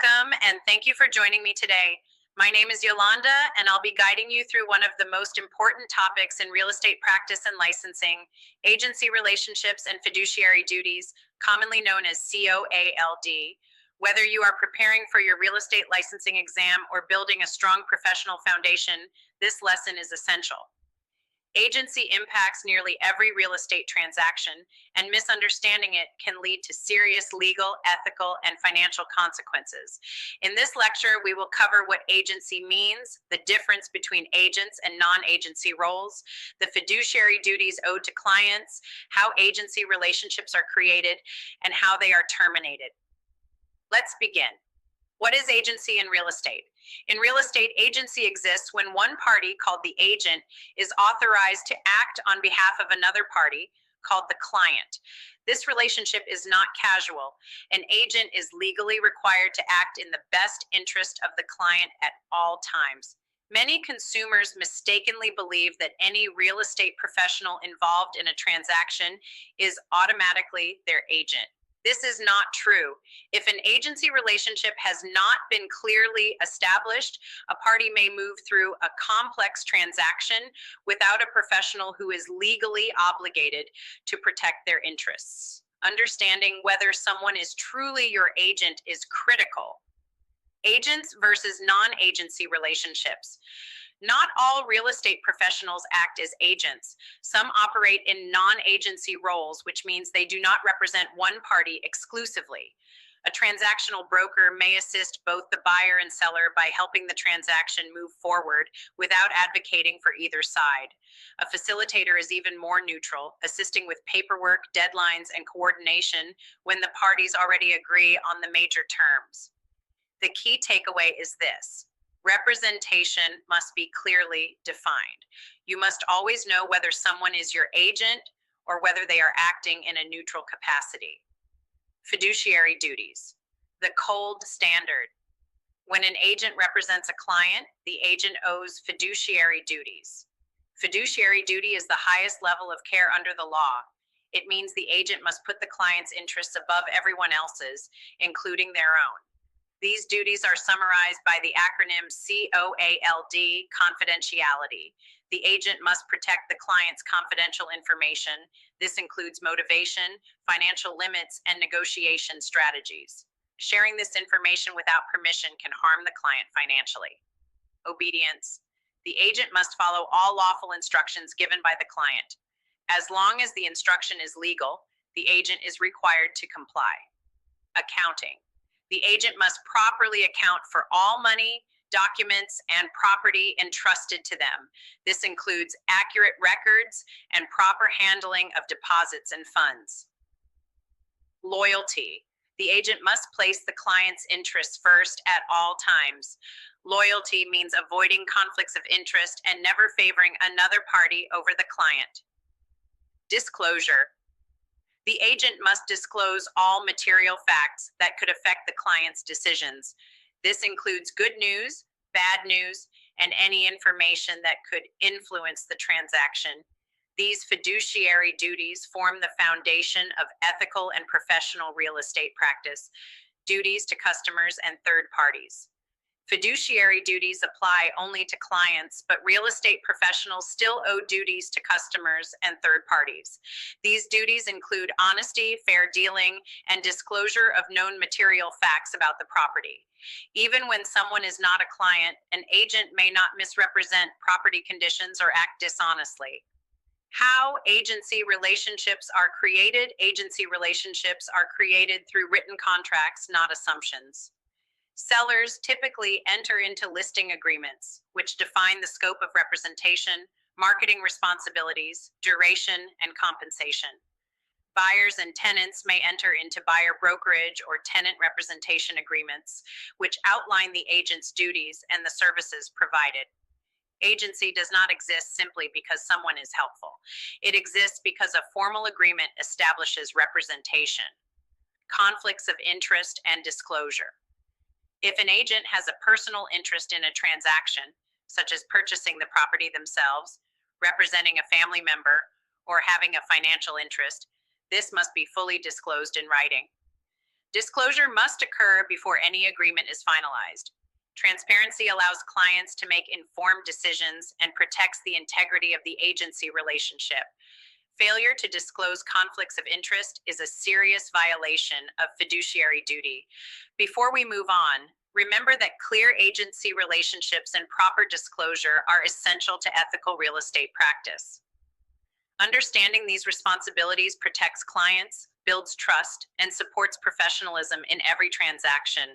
Welcome, and thank you for joining me today. My name is Yolanda, and I'll be guiding you through one of the most important topics in real estate practice and licensing, agency relationships and fiduciary duties, commonly known as COALD. Whether you are preparing for your real estate licensing exam or building a strong professional foundation, this lesson is essential. Agency impacts nearly every real estate transaction, and misunderstanding it can lead to serious legal, ethical, and financial consequences. In this lecture, we will cover what agency means, the difference between agents and non-agency roles, the fiduciary duties owed to clients, how agency relationships are created, and how they are terminated. Let's begin. What is agency in real estate? In real estate, agency exists when one party, called the agent, is authorized to act on behalf of another party, called the client. This relationship is not casual. An agent is legally required to act in the best interest of the client at all times. Many consumers mistakenly believe that any real estate professional involved in a transaction is automatically their agent. This is not true. If an agency relationship has not been clearly established, a party may move through a complex transaction without a professional who is legally obligated to protect their interests. Understanding whether someone is truly your agent is critical. Agents versus non-agency relationships. Not all real estate professionals act as agents. Some operate in non-agency roles, which means they do not represent one party exclusively. A transactional broker may assist both the buyer and seller by helping the transaction move forward without advocating for either side. A facilitator is even more neutral, assisting with paperwork, deadlines, and coordination when the parties already agree on the major terms. The key takeaway is this. Representation must be clearly defined. You must always know whether someone is your agent or whether they are acting in a neutral capacity. Fiduciary duties. The cold standard. When an agent represents a client, the agent owes fiduciary duties. Fiduciary duty is the highest level of care under the law. It means the agent must put the client's interests above everyone else's, including their own. These duties are summarized by the acronym COALD, confidentiality. The agent must protect the client's confidential information. This includes motivation, financial limits, and negotiation strategies. Sharing this information without permission can harm the client financially. Obedience. The agent must follow all lawful instructions given by the client. As long as the instruction is legal, the agent is required to comply. Accounting. The agent must properly account for all money, documents, and property entrusted to them. This includes accurate records and proper handling of deposits and funds. Loyalty. The agent must place the client's interests first at all times. Loyalty means avoiding conflicts of interest and never favoring another party over the client. Disclosure. The agent must disclose all material facts that could affect the client's decisions. This includes good news, bad news, and any information that could influence the transaction. These fiduciary duties form the foundation of ethical and professional real estate practice, duties to customers and third parties. Fiduciary duties apply only to clients, but real estate professionals still owe duties to customers and third parties. These duties include honesty, fair dealing, and disclosure of known material facts about the property. Even when someone is not a client, an agent may not misrepresent property conditions or act dishonestly. How agency relationships are created. Agency relationships are created through written contracts, not assumptions. Sellers typically enter into listing agreements, which define the scope of representation, marketing responsibilities, duration, and compensation. Buyers and tenants may enter into buyer brokerage or tenant representation agreements, which outline the agent's duties and the services provided. Agency does not exist simply because someone is helpful. It exists because a formal agreement establishes representation, conflicts of interest, and disclosure. If an agent has a personal interest in a transaction, such as purchasing the property themselves, representing a family member, or having a financial interest, this must be fully disclosed in writing. Disclosure must occur before any agreement is finalized. Transparency allows clients to make informed decisions and protects the integrity of the agency relationship. Failure to disclose conflicts of interest is a serious violation of fiduciary duty. Before we move on, remember that clear agency relationships and proper disclosure are essential to ethical real estate practice. Understanding these responsibilities protects clients, builds trust, and supports professionalism in every transaction.